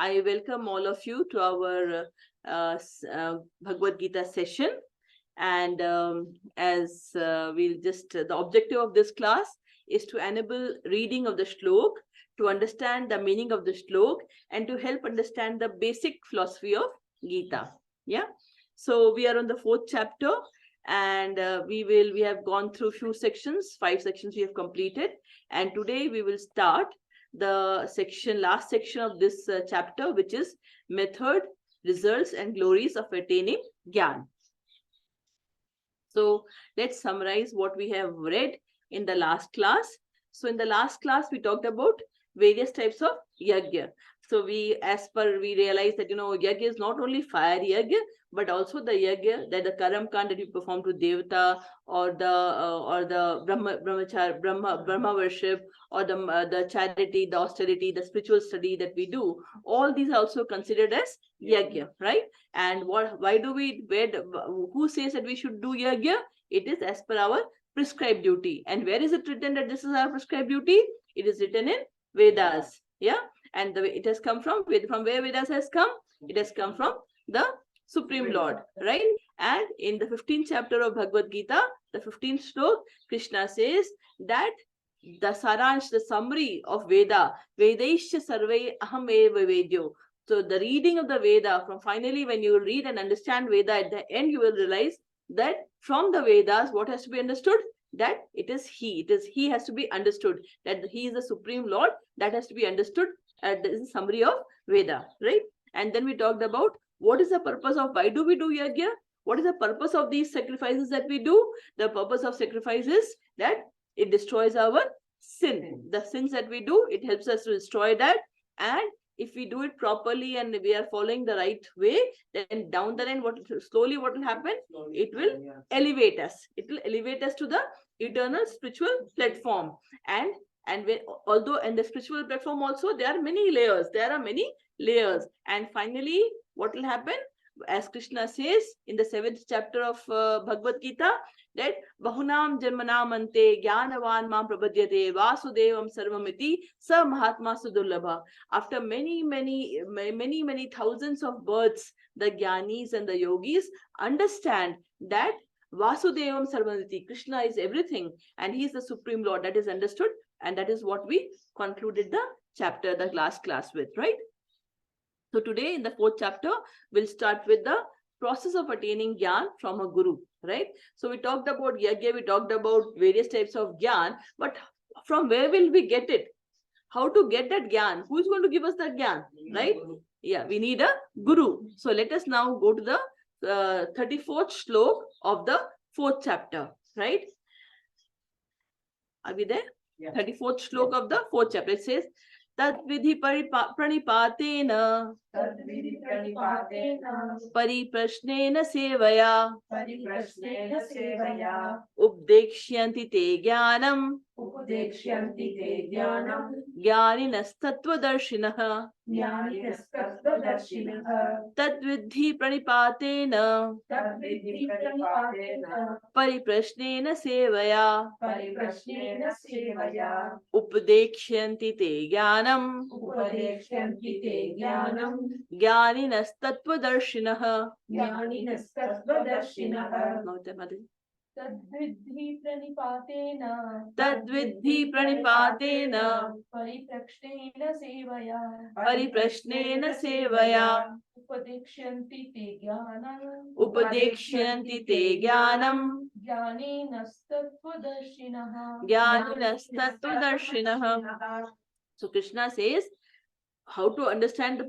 I welcome all of you to our Bhagavad Gita session. And as we'll just, the objective of this class is to enable reading of the shlok, to understand the meaning of the shlok, and to help understand the basic philosophy of Gita. Yeah. So we are on the 4th chapter, and we have gone through few sections, 5 sections we have completed, and today we will start the last section of this chapter, which is method, results, and glories of attaining Gyan. So let's summarize what we have read in the last class. So in the last class, we talked about various types of yajna. So we realized that, yajna is not only fire yajna, but also the yajna, that the karam kand that you perform to devata, or the Brahma worship, or the charity, the austerity, the spiritual study that we do. All these are also considered as yajna, right? And who says that we should do yajna? It is as per our prescribed duty. And where is it written that this is our prescribed duty? It is written in Vedas. Yeah. And it has come from where Vedas has come? It has come from the Supreme Lord, right? And in the 15th chapter of Bhagavad Gita, the 15th shlok, Krishna says that the saransh, the summary of Veda, Vedaisha sarve aham eva vedyo. So the reading of the Veda, from finally when you read and understand Veda, at the end you will realize that from the Vedas, what has to be understood? That it is He has to be understood, that He is the Supreme Lord, that has to be understood. This is summary of Veda, right? And then we talked about what is the purpose of, why do we do yajna? What is the purpose of these sacrifices that we do? The purpose of sacrifice is that it destroys our sin. The sins that we do, it helps us to destroy that. And if we do it properly and we are following the right way, then down the line, what will happen? It will elevate us. It will elevate us to the eternal spiritual platform. And although in the spiritual platform also, there are many layers. And finally, what will happen? As Krishna says in the 7th chapter of Bhagavad Gita, that Bahunam Janmanam Ante Jnanavan Mam Prabhadyate Vasudevam Sarvamiti Sa Mahatma Sudurlabha. After many thousands of births, the Jnanis and the Yogis understand that Vasudevam Sarvamiti, Krishna is everything and he is the Supreme Lord. That is understood, and that is what we concluded the last class with, right? So today in the 4th chapter, we'll start with the process of attaining Gyan from a Guru, right? So we talked about Yajna, we talked about various types of Gyan, but from where will we get it? How to get that Gyan? Who is going to give us that Gyan, right? Yeah, we need a Guru. So let us now go to the 34th shlok of the 4th chapter, right? Are we there? Yeah. 34th shlok of the 4th chapter. It says, तद्विधि प्रणिपातेन परिप्रश्नेन सेवया उपदेक्ष्यन्ति ते ज्ञानम् ज्ञानिनस्तत्त्वदर्शिनः तद्विधि प्रणिपातेन परिप्रश्नेन सेवया उपदेक्ष्यन्ति ते ज्ञानम् ज्ञानिनस्तत्त्वदर्शिनः तद्विद्धि प्रणिपातेन परिप्रश्नेन सेवया उपदेक्ष्यन्ति ते ज्ञानम् ज्ञानिनस्तत्त्वदर्शिनः. So Krishna says how to understand the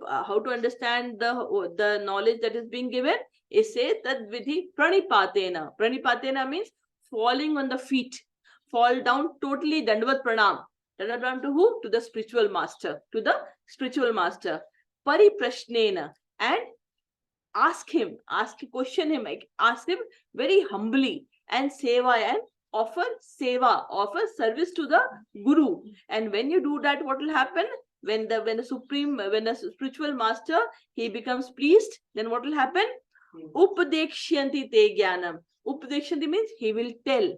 knowledge that is being given. It says that vidhi pranipatena. Pranipatena means falling on the feet, fall down totally, dandavat pranam. Dandavat pranam to who? To the spiritual master. Pariprashnena, and question him very humbly, and seva, and offer service to the Guru. And when you do that, what will happen? When the spiritual master, he becomes pleased, then what will happen? Upadekshanti te jnanam. Upadekshanti means he will tell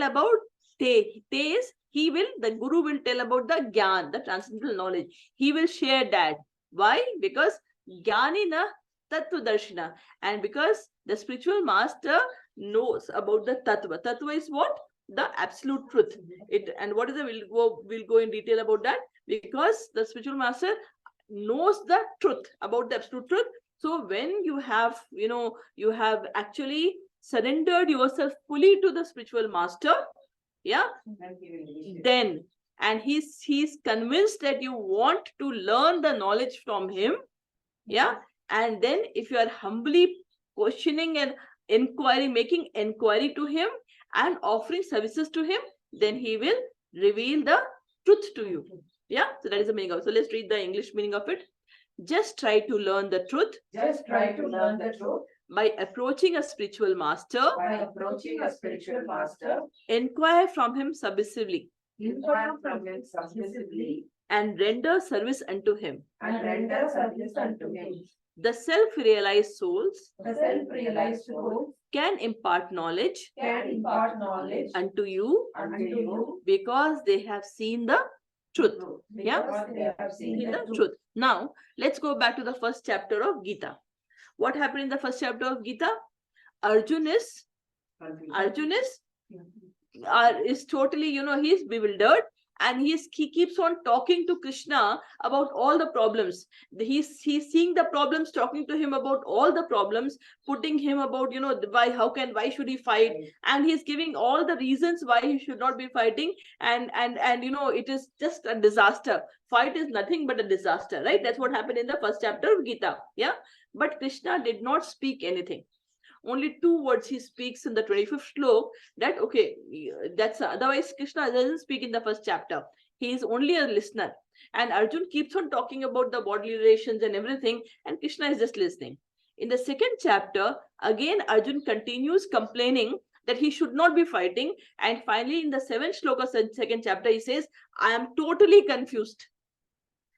about te. Te is the Guru will tell about the Gyan, the transcendental knowledge. He will share that. Why? Because Jnanina Tattva Darshana. And because the spiritual master knows about the Tattva. Tattva is what? The absolute truth. And what is the, we'll go in detail about that, because the spiritual master knows the truth about the absolute truth. So when you have, you have actually surrendered yourself fully to the spiritual master, yeah, then, and he's convinced that you want to learn the knowledge from him, yeah, and then if you are humbly questioning and making inquiry to him and offering services to him, then he will reveal the truth to you. Yeah, so that is the meaning of it. So let's read the English meaning of it. Just try to learn the truth. Just try to learn the truth. By approaching a spiritual master. By approaching a spiritual master. Inquire from him submissively. Inquire from him submissively. And render service unto him. And render service unto him. The self-realized souls. The self-realized souls. Can impart knowledge. Can impart knowledge. Unto you. Unto you. Because they have seen the truth. Yeah. They have seen the truth. Now, let's go back to the first chapter of Gita. What happened in the first chapter of Gita? Arjun is totally, he's bewildered, and he keeps on talking to Krishna about all the problems. He's seeing the problems, talking to him about all the problems, putting him about, why should he fight? And he's giving all the reasons why he should not be fighting. And it is just a disaster. Fight is nothing but a disaster, right? That's what happened in the first chapter of Gita. Yeah. But Krishna did not speak anything. Only 2 words he speaks in the 25th slok, that okay, that's otherwise Krishna doesn't speak in the first chapter. He is only a listener, and Arjun keeps on talking about the bodily relations and everything, and Krishna is just listening. In the second chapter, again Arjun continues complaining that he should not be fighting, and finally in the 7th shloka, second chapter, he says, I am totally confused,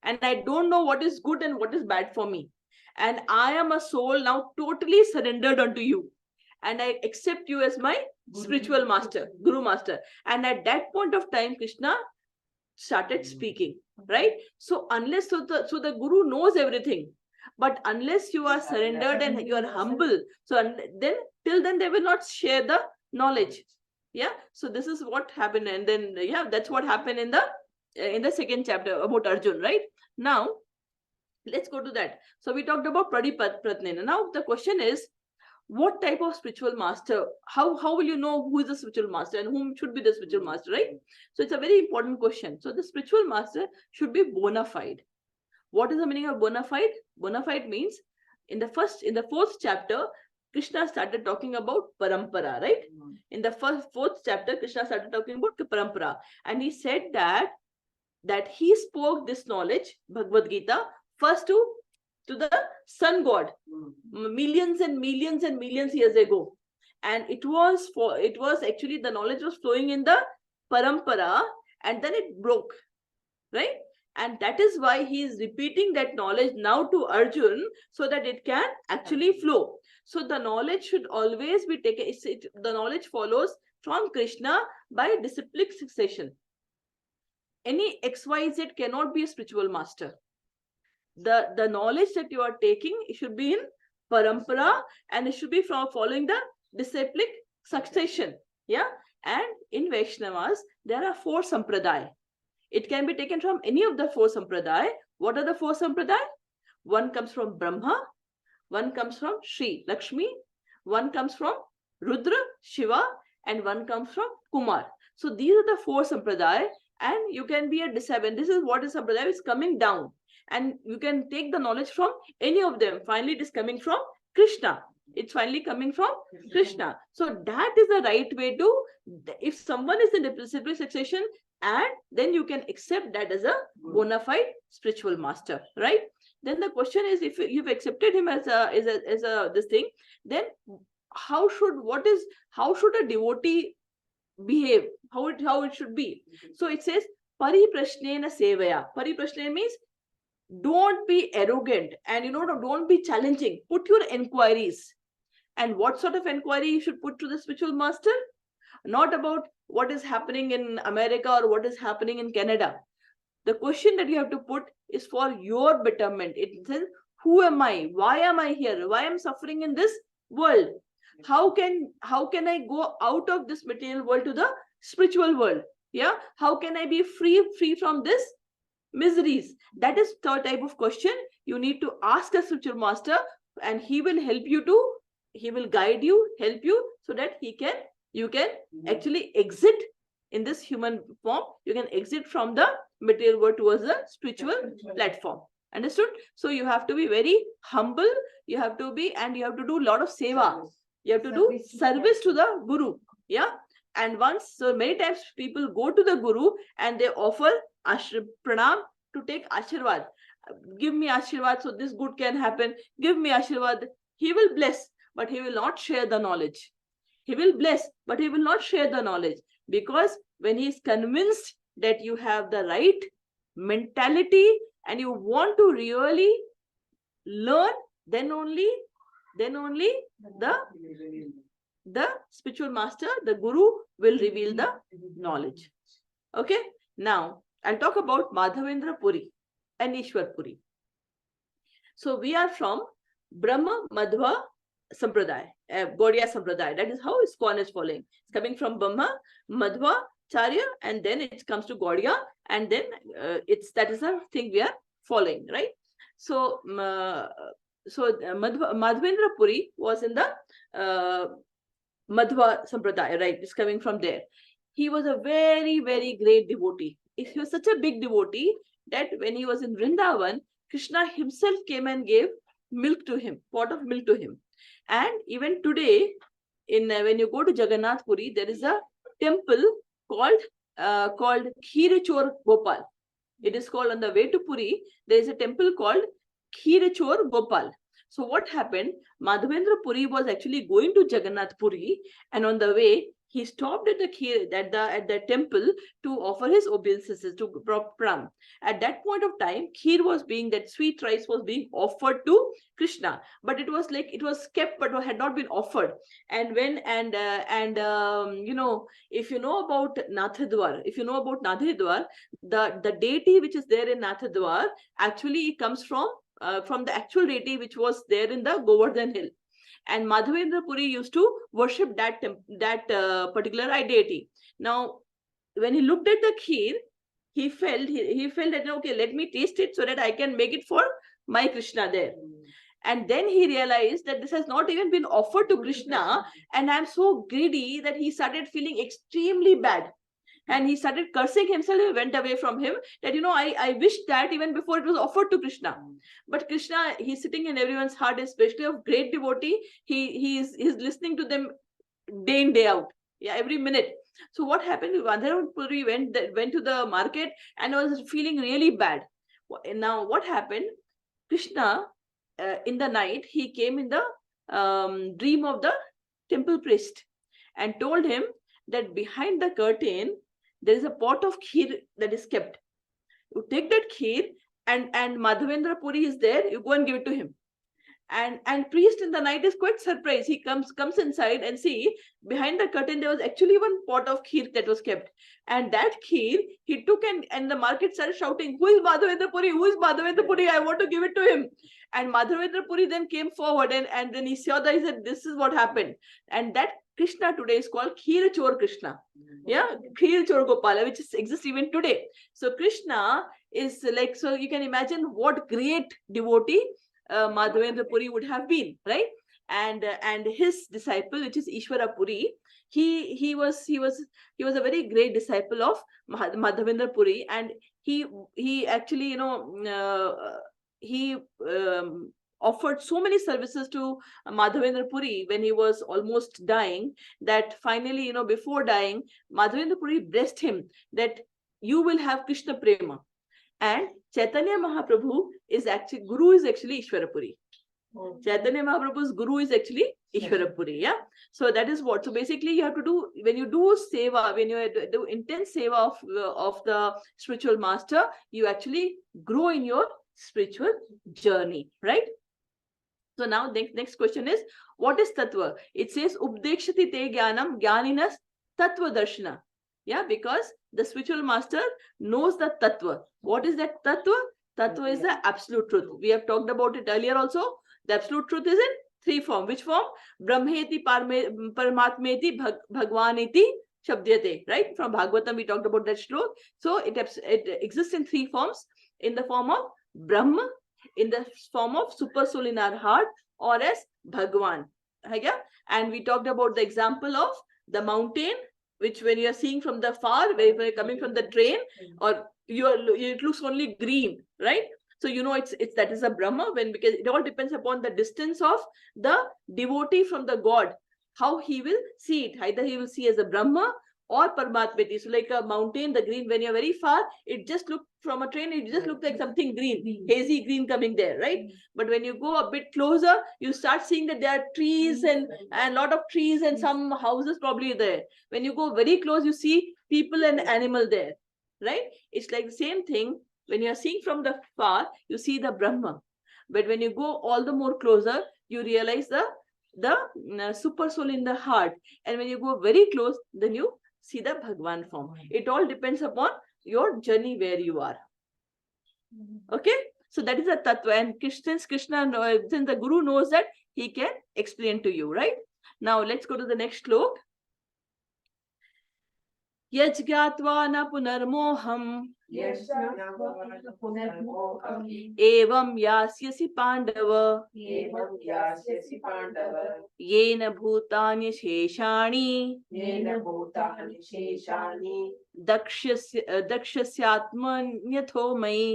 and I don't know what is good and what is bad for me. And I am a soul now totally surrendered unto you. And I accept you as my spiritual master, Guru Master. And at that point of time, Krishna started speaking, right? So unless, so the Guru knows everything. But unless you are surrendered and you are humble, so then till then they will not share the knowledge. Yeah. So this is what happened. And then, yeah, that's what happened in the second chapter about Arjun, right? Now, let's go to that. So we talked about Pratnena. Now the question is, what type of spiritual master? How will you know who is the spiritual master and whom should be the spiritual master, right? So it's a very important question. So the spiritual master should be bona fide. What is the meaning of bona fide? Bona fide means in the 4th chapter, Krishna started talking about parampara, right? In the 4th chapter, Krishna started talking about parampara, and he said that he spoke this knowledge, Bhagavad Gita, first to the sun god, millions and millions and millions years ago, and it was actually the knowledge was flowing in the parampara, and then it broke, right? And that is why he is repeating that knowledge now to Arjun, so that it can actually flow. So the knowledge should always be taken. The knowledge follows from Krishna by disciplic succession. Any XYZ cannot be a spiritual master. The knowledge that you are taking, it should be in parampara, and it should be from following the disciplic succession. Yeah. And in Vaishnavas, there are 4 sampradaya. It can be taken from any of the 4 sampradaya. What are the 4 sampradaya? One comes from Brahma, one comes from Sri Lakshmi, one comes from Rudra, Shiva, and one comes from Kumar. So these are the 4 sampradaya, and you can be a disciple. This is what is sampradaya is coming down. And you can take the knowledge from any of them. Finally, it is coming from Krishna. It's finally coming from Krishna. So that is the right way to, if someone is in the disciplic succession, and then you can accept that as a bona fide spiritual master, right? Then the question is, if you've accepted him as a this thing, then how should a devotee behave? How it should be? So it says pariprashnena sevaya. Pariprashnena means don't be arrogant, and don't be challenging. Put your inquiries. And what sort of inquiry you should put to the spiritual master? Not about what is happening in America or what is happening in Canada. The question that you have to put is for your betterment. It says, who am I? Why am I here? Why am I suffering in this world? How can I go out of this material world to the spiritual world? Yeah, how can I be free from this miseries? That is the type of question you need to ask a spiritual master, and he will help you to, he will guide you, help you, so that you can actually exit in this human form. You can exit from the material world towards the spiritual platform. Understood? So you have to be very humble, you have to be, and you have to do a lot of seva. You have to do service to the guru. Yeah. And once, so many times people go to the guru and they offer pranam to take ashirwad. Give me ashirwad so this good can happen. Give me ashirwad. He will bless, but he will not share the knowledge. He will bless, but he will not share the knowledge, because when he is convinced that you have the right mentality and you want to really learn, then only the spiritual master, the guru, will reveal the knowledge. Okay, now I'll talk about Madhavendra Puri and Ishwar Puri. So we are from Brahma Madhva Sampradaya, Gaudiya Sampradaya. That is how ISKCON is following. It's coming from Brahma, Madhva, Charya, and then it comes to Gaudiya, and then that is the thing we are following, right? So, Madhavendra Puri was in the Madhva Sampradaya, right? It's coming from there. He was a very, very great devotee. He was such a big devotee that when he was in Vrindavan, Krishna himself came and gave milk to him, pot of milk to him. And even today, when you go to Jagannath Puri, there is a temple called Kheerachor Gopal. It is called, on the way to Puri, there is a temple called Kheerachor Gopal. So what happened? Madhavendra Puri was actually going to Jagannath Puri, and on the way he stopped at the temple to offer his obeisances to pram. At that point of time, kheer was being, that sweet rice was being offered to Krishna, but it was kept but had not been offered. And when you know, if you know about Nathadwar, the deity which is there in Nathadwar actually comes from the actual deity which was there in the Govardhan hill. And Madhavendra Puri used to worship that particular deity. Now, when he looked at the kheer, he felt that, okay, let me taste it so that I can make it for my Krishna there. And then he realized that this has not even been offered to Krishna, and I'm so greedy that he started feeling extremely bad. And he started cursing himself. He went away from him, that, I wished that even before it was offered to Krishna. But Krishna, he's sitting in everyone's heart, especially of great devotee. He's listening to them day in, day out. Yeah, every minute. So what happened? Madhavendra Puri went to the market and was feeling really bad. Now what happened? Krishna, in the night, he came in the dream of the temple priest and told him that behind the curtain there is a pot of kheer that is kept. You take that kheer, and Madhavendra Puri is there, you go and give it to him. And priest in the night is quite surprised. He comes inside and see behind the curtain there was actually one pot of kheer that was kept. And that kheer he took, and the market started shouting, who is Madhavendra Puri? Who is Madhavendra Puri? I want to give it to him. And Madhavendra Puri then came forward, and then he saw that, he said, this is what happened. And that Krishna today is called Kheerachor Krishna. Yeah, Kheerachor Gopala, which exists even today. So Krishna is like, so you can imagine what great devotee Madhavendra Puri would have been, right? And his disciple, which is Ishwara Puri, he was a very great disciple of Madhavendra Puri, and he actually, he offered so many services to Madhavendra Puri when he was almost dying, that finally, before dying, Madhavendra Puri blessed him that you will have Krishna Prema. And Chaitanya Mahaprabhu Guru is actually Ishwara Puri. Chaitanya Mahaprabhu's Guru is actually Ishwara Puri. Yeah. So that is what. So basically, you have to do, when you do seva, when you do intense seva of the spiritual master, you actually grow in your spiritual journey, right? So now next question is, what is tattva? It says Updekshati te jnanam jnaninas tattva darshana. Yeah, because the spiritual master knows the tattva. What is that tattva? Tattva is the absolute truth. We have talked about it earlier also. The absolute truth is in three forms. Which form? Brahmeti, Paramatmeti, Bhagwaneti, Shabdyate. Right? From Bhagavatam, we talked about that shlok. So it exists in three forms. In the form of Brahma, in the form of super soul in our heart, or as Bhagwan. Yeah? And we talked about the example of the mountain, which when you are seeing from the far, when you're coming from the train, or it looks only green, right? So you know it's that is a Brahma, because it all depends upon the distance of the devotee from the God, how he will see it. Either he will see as a Brahma or Paramatmati. So like a mountain, the green, when you're very far, it just look from a train, it just looked like something green, hazy green coming there, right? But when you go a bit closer, you start seeing that there are trees and a lot of trees and some houses probably there. When you go very close, you see people and animal there, right? It's like the same thing. When you are seeing from the far, you see the Brahma. But when you go all the more closer, you realize the super soul in the heart. And when you go very close, then you see the Bhagwan form. It all depends upon your journey where you are. Okay? So that is a tattva. And since since the Guru knows that, he can explain to you, right? Now let's go to the next slok. यज्ञात्वा न पुनर्मोहम् एवं यास्यसि पांडव येन भूतानि शेषाणि दक्षस्यात्मन्यथो मयि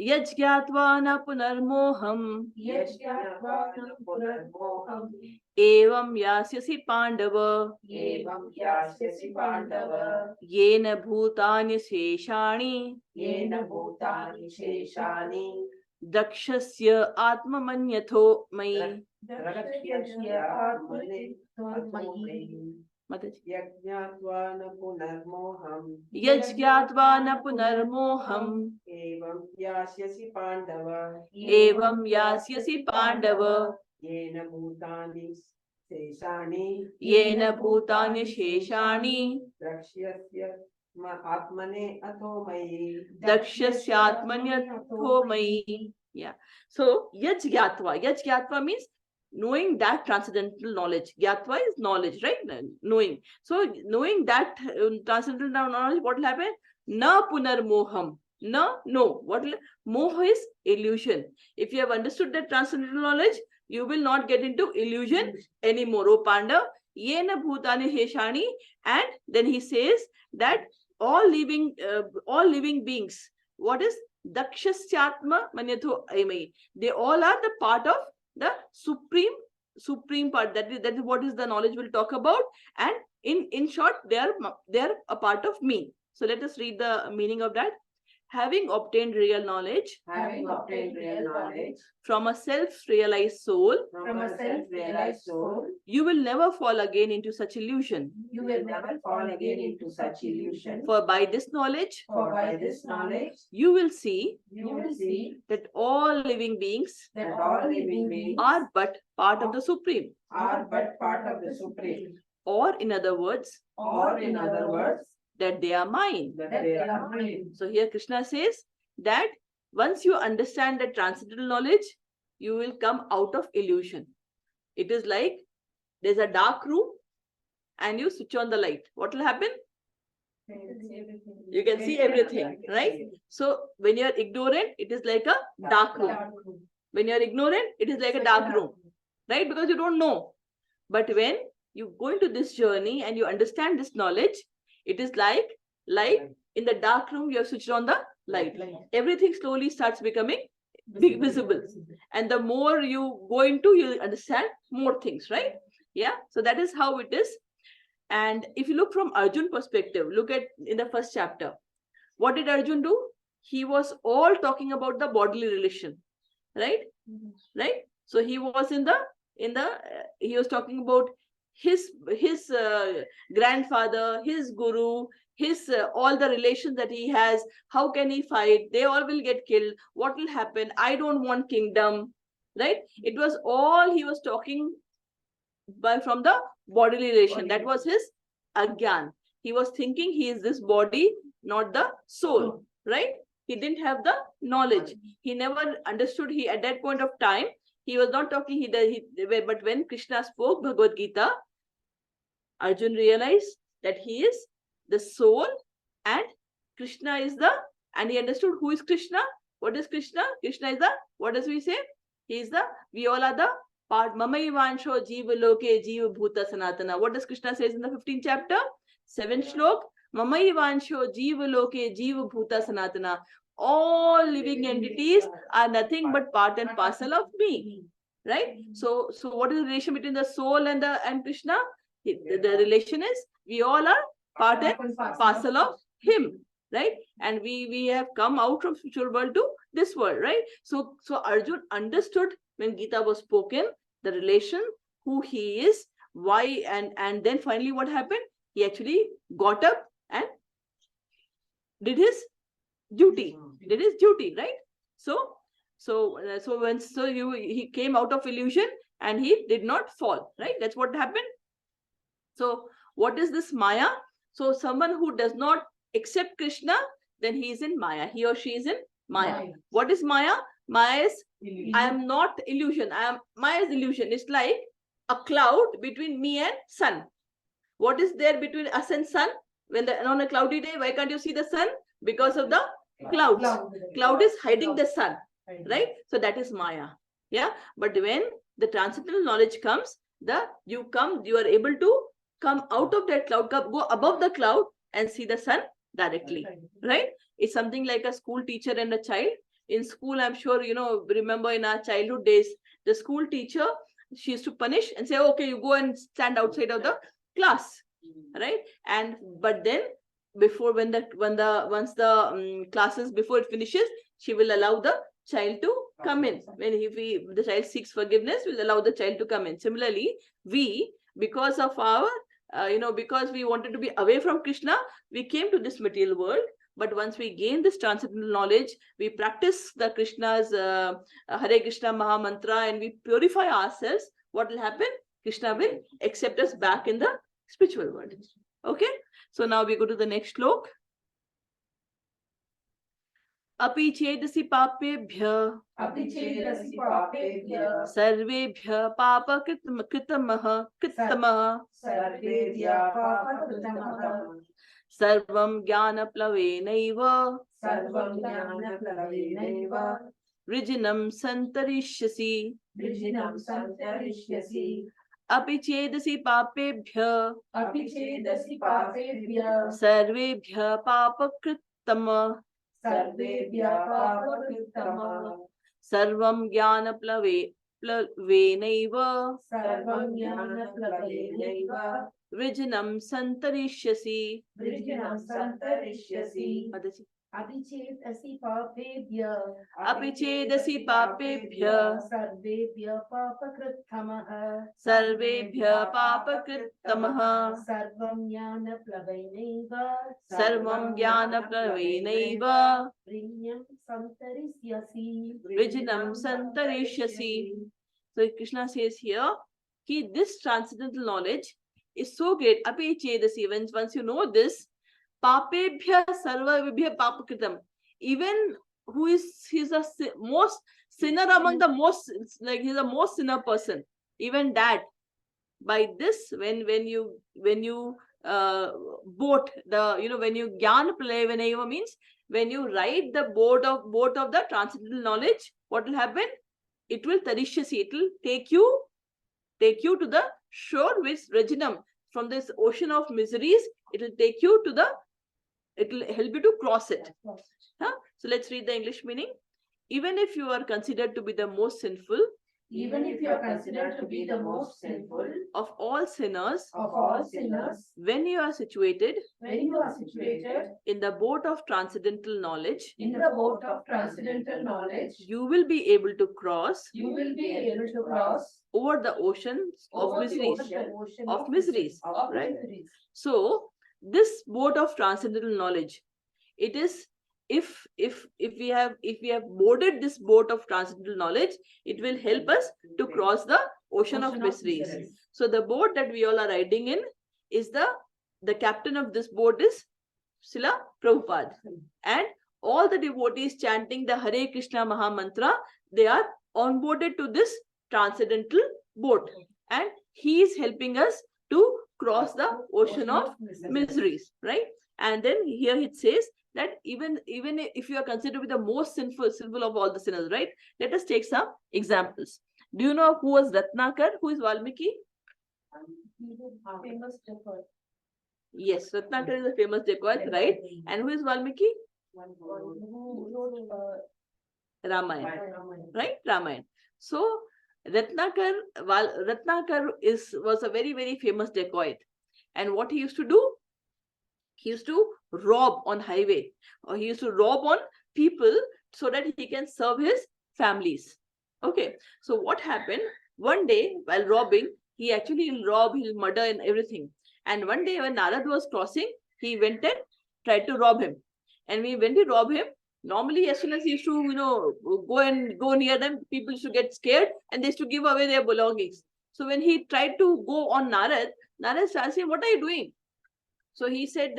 यज्ञात्वा न पुनर्मोहम् एवं यास्यसि पांडव येन भूतानि शेषाणि दक्षस्य आत्ममन्यथो मयि यज्ञात्वा न पुनर्मोहम् एवं यास्यसि पाण्डव येन भूतानि शेषाणि दक्षस्यात्मन्यथो मयि. Yeah. So Yaj means knowing that transcendental knowledge. Gyatva is knowledge, right? Knowing. So knowing that transcendental knowledge, what will happen? Na punarmoham. No. What will moha is illusion. If you have understood that transcendental knowledge, you will not get into illusion anymore. O Panda, yena bhutani heshani. And then he says that all living beings, what is Dakshasyatma Manyatho Aimai? They all are the part of the supreme part. That is what is the knowledge we'll talk about. And in short, they are a part of me. So let us read the meaning of that. Having obtained real knowledge from a self-realized soul, you will never fall again into such illusion. For by this knowledge, you will see that all living beings are but part of the Supreme. Or in other words, that they are mine. So here Krishna says that once you understand that transcendental knowledge, you will come out of illusion. It is like there's a dark room and you switch on the light. What will happen? You can see everything, right? So when you are ignorant, it is like a dark room. When you are ignorant, it is like a dark room, right? Because you don't know. But when you go into this journey and you understand this knowledge, it is like in the dark room, you have switched on the light. Everything slowly starts becoming visible. And the more you go into, you understand more things, right? Yeah. So that is how it is. And if you look from Arjun's perspective, look at in the first chapter. What did Arjun do? He was all talking about the bodily relation, right? Right. So he was he was talking about his grandfather, his guru, his all the relations that he has. How can he fight? They all will get killed. What will happen? I don't want kingdom, right? It was all he was talking from the bodily relation. That was his agyan. He was thinking he is this body, not the soul, right? He didn't have the knowledge. He never understood. He at that point of time, he was not talking. But when Krishna spoke Bhagavad Gita, Arjun realized that he is the soul and Krishna is and he understood who is Krishna. What is Krishna? Krishna is what does we say? He is we all are the part. Mamaivansho jiva loke jiva bhuta sanatana. What does Krishna says in the 15th chapter? 7th shlok. Mamaivansho jiva loke jiva bhuta sanatana. All living entities are nothing but part and parcel of me. Right? So what is the relation between the soul and Krishna? The relation is we all are part and parcel of him, right? And we have come out from spiritual world to this world, right? So Arjun understood when Gita was spoken, the relation, who he is, why, and then finally what happened? He actually got up and did his duty, right? So he came out of illusion and he did not fall, right? That's what happened. So what is this Maya? So someone who does not accept Krishna, then he is in Maya. He or she is in Maya. What is Maya? Maya is, I am not illusion. Maya is illusion. It's like a cloud between me and sun. What is there between us and sun? On a cloudy day, why can't you see the sun? Because of the clouds. Cloud is hiding the sun, right? So that is Maya. Yeah. But when the transcendental knowledge comes, you are able to come out of that cloud, go above the cloud and see the sun directly, right? It's something like a school teacher and a child. In school, I'm sure, remember in our childhood days, the school teacher, she used to punish and say, okay, you go and stand outside of the class, right? But then once the classes, before it finishes, she will allow the child to come in. When the child seeks forgiveness, we'll allow the child to come in. Similarly, because of our because we wanted to be away from Krishna, we came to this material world. But once we gain this transcendental knowledge, we practice the Krishna's Hare Krishna Maha Mantra and we purify ourselves. What will happen? Krishna will accept us back in the spiritual world. Okay? So now we go to the next shlok. Api chedasi papebhya sarvebhya papa kritamah sarvam jnana plavenaiva vrijinam santarishyasi api chedasi papebhya sarvebhya papa kritamah sarvam jnana plavenaiva vrijinam santarishyasi. Abhichedasi papebhya sarvebhya papakrittamah sarvam jnana plavenaiva vrijinam santarishyasi. So Krishna says here, this transcendental knowledge is so great. Api chedasi, once you know this, papebhya sarvabhya papakritam. Even he's a most sinner among the most, like he's a most sinner person. Even that, by this, when you boat when you gyan plavenaiva means when you ride the boat of the transcendental knowledge, what will happen? It will tarishyasi. It will take you to the shore with Rajinam. From this ocean of miseries, it will take you to it will help you to cross it. Huh? So let's read the English meaning. Even if you are considered to be the most sinful, of all sinners, when you are situated in the boat of transcendental knowledge, you will be able to cross over the oceans of miseries, right? So this boat of transcendental knowledge, it is, if we have boarded this boat of transcendental knowledge, it will help us to cross the ocean of miseries. So the boat that we all are riding in is the captain of this boat is Srila Prabhupada. And all the devotees chanting the Hare Krishna Maha Mantra, they are onboarded to this transcendental boat. And he is helping us to cross the ocean of miseries, right? And then here it says that even if you are considered to be the most sinful of all the sinners, right? Let us take some examples. Do you know who was Ratnakar? Who is Valmiki? Famous shepherd. Yes, Ratnakar is a famous dacoit, right? And who is Valmiki? Who wrote Ramayana, right? Ramayana. So Ratnakar was a very, very famous dacoit. And what he used to do? He used to rob on highway, or he used to rob on people so that he can serve his families. Okay. So what happened? One day while robbing, he actually will rob, he'll murder and everything. And one day when Narad was crossing, he went and tried to rob him. And when he robbed him, normally as soon as he used to, go near them, people used to get scared and they used to give away their belongings. So when he tried to go on Narad started saying, "What are you doing?" So he said,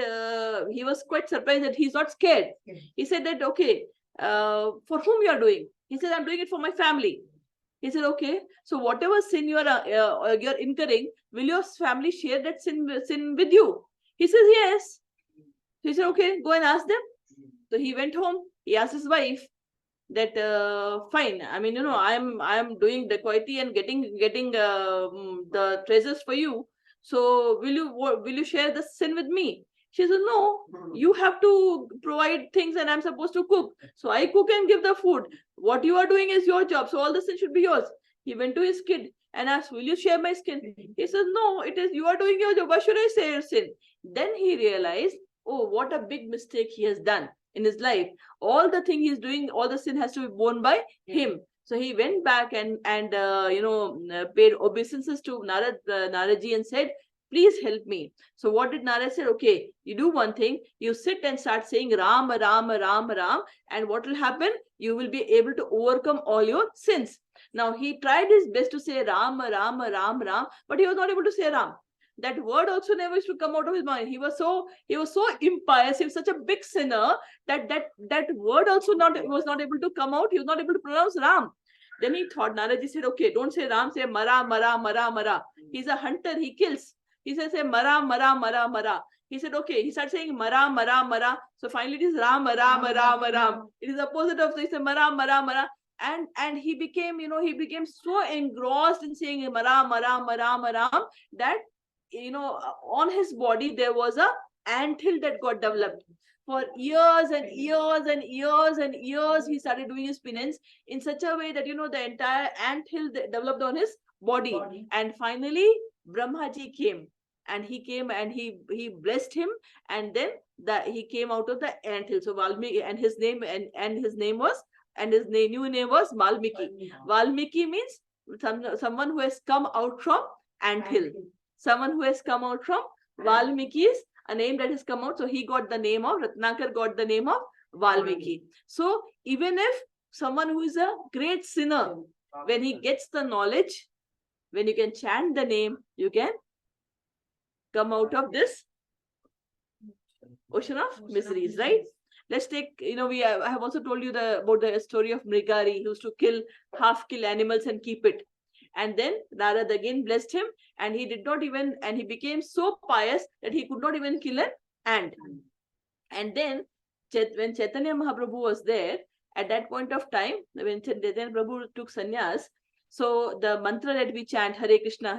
he was quite surprised that he's not scared. He said that, "Okay, for whom you are doing?" He said, "I'm doing it for my family." He said, "Okay, so whatever sin you're incurring, will your family share that sin with you?" He says, "Yes." He said, "Okay, go and ask them." So he went home. He asked his wife that, "Fine. I mean, I am doing dacoity and getting the treasures for you. So will you share the sin with me?" She said, "No, you have to provide things and I'm supposed to cook. So I cook and give the food. What you are doing is your job. So all the sin should be yours." He went to his kid and asked, "Will you share my skin?" He says, "No, it is you are doing your job. Why should I share your sin?" Then he realized, oh, what a big mistake he has done in his life. All the thing he's doing, all the sin has to be borne by him. So he went back and paid obeisances to Naradji and said, "Please help me." So what did Narad say? "Okay, you do one thing. You sit and start saying Ram, Ram, Ram, Ram. And what will happen? You will be able to overcome all your sins." Now he tried his best to say Ram, Ram, Ram, Ram, but he was not able to say Ram. That word also never used to come out of his mind. He was so impious. He was such a big sinner that word also was not able to come out. He was not able to pronounce Ram. Then he thought, Naraji said, "Okay, don't say Ram, say Mara, Mara, Mara, Mara." He's a hunter, he kills. He says, say Mara, Mara, Mara, Mara. He said, okay. He started saying Mara, Mara, Mara. So finally it is Ram, Ram, Ram, Ram. It is opposite of this, Mara, Mara, Mara. And he became so engrossed in saying Mara, Mara, Mara, Mara, that on his body there was a anthill that got developed. For years and years and years and years, he started doing his penance in such a way that the entire anthill developed on his body. And finally Brahmaji came, and he blessed him, and then he came out of the anthill. So Valmiki, and his name his new name was Valmiki. Valmiki means someone who has come out from anthill. Someone who has come out from Valmiki is a name that has come out. So he got the name of Ratnakar, got the name of Valmiki. So even if someone who is a great sinner, when he gets the knowledge, when you can chant the name, you can come out of this ocean of miseries, right? Let's take, I have also told you about the story of Mrigari, who used to kill animals and keep it. And then Narad again blessed him, and he became so pious that he could not even kill an ant. And then when Chaitanya Mahaprabhu was there, at that point of time, when Chaitanya Prabhu took sannyas, so the mantra that we chant, Hare Krishna,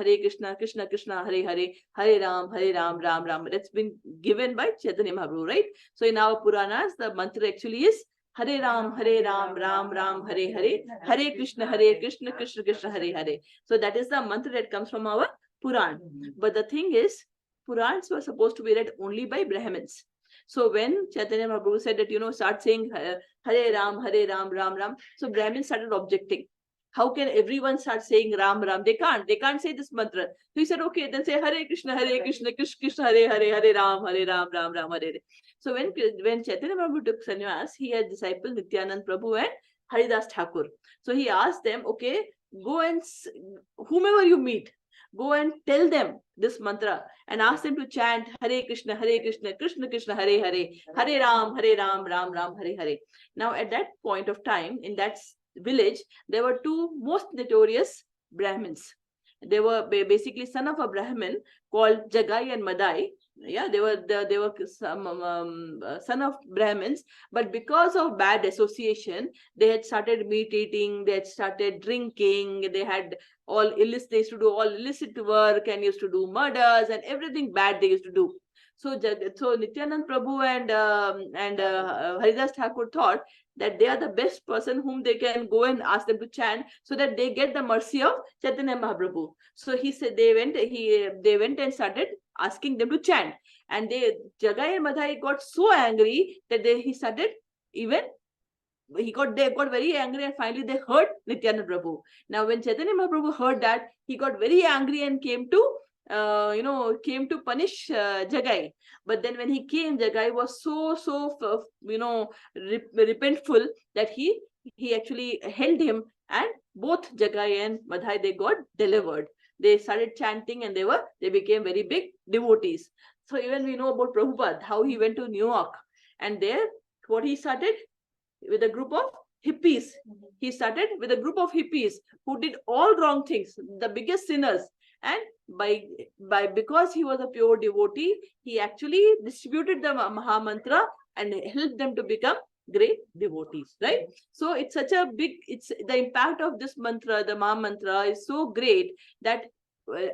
Krishna Krishna, Hare Hare, Hare Ram, Ram Ram, that's been given by Chaitanya Mahaprabhu, right? So in our Puranas, the mantra actually is Hare Ram, Ram Ram, Hare Hare, Hare Krishna, Krishna Krishna, Hare Hare. So that is the mantra that comes from our Puran. But the thing is, Purans were supposed to be read only by Brahmins. So when Chaitanya Mahaprabhu said that, start saying Hare Ram, Ram Ram, so Brahmins started objecting. How can everyone start saying Ram Ram? They can't say this mantra. So he said, okay, then say Hare Krishna, Krishna Krishna, Hare Hare, Hare Ram, Ram Ram, Hare Hare. So when Chaitanya Mahaprabhu took sannyas, he had disciples Nityanand Prabhu and Haridas Thakur. So he asked them, okay, go and whomever you meet, go and tell them this mantra and ask them to chant Hare Krishna, Krishna Krishna, Hare Hare, Hare Ram, Ram Ram, Hare Hare. Now, at that point of time, in that village, there were two most notorious Brahmins. They were basically son of a Brahmin called Jagai and Madai. Yeah, they were some son of Brahmins, but because of bad association, they had started meat eating, they had started drinking, they had all illicit, they used to do all illicit work and used to do murders and everything bad they used to do. So Nityanand Prabhu and Haridas Thakur thought that they are the best person whom they can go and ask them to chant so that they get the mercy of Chaitanya Mahaprabhu. So he said they went and started asking them to chant, and Jagai and Madhai got so angry that he started even they got very angry, and finally they hurt Nityanand Prabhu. Now when Chaitanya Mahaprabhu heard that, he got very angry and came to punish Jagai. But then when he came, Jagai was so repentful that he actually held him, and both Jagai and Madhai, they got delivered. They started chanting and they became very big devotees. So even we know about Prabhupada, how he went to New York, and there what he started with a group of hippies. He started with a group of hippies who did all wrong things, the biggest sinners. And because he was a pure devotee, he actually distributed the Maha Mantra and helped them to become great devotees, right? So it's such a big, the impact of this mantra, the Maha Mantra, is so great that